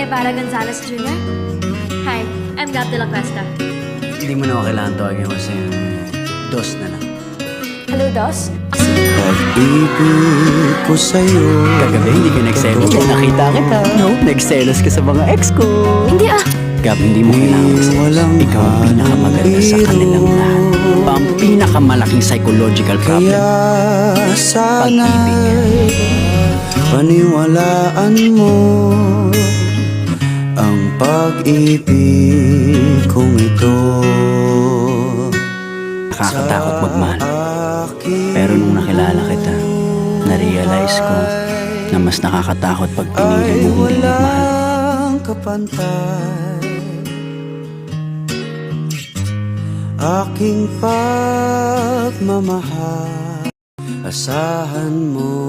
Guevara Gonzalez Jr. Hi, I'm Gab de la Cuesta. Hindi mo na kailangan tawagin kasi dos na lang. Hello, Dos? Pag-ibig ko sa'yo. Kagabi hindi ka nagselos kung nakita kita. No, nagselos ka sa mga ex ko. Hindi ah. Gab, hindi mo kailangan magselos. Ikaw ang pinakamaganda sa kanilang lahat. Ang pinakamalaking psychological problem. Kaya sana'y Pag-ibig. paniwalaan mo ang pag-ibig kong ito. Nakakatakot magmahal. Pero nung nakilala kita, na-realize ko na mas nakakatakot pag pinili mo hindi magmahal. Walang kapantay aking pagmamahal. Asahan mo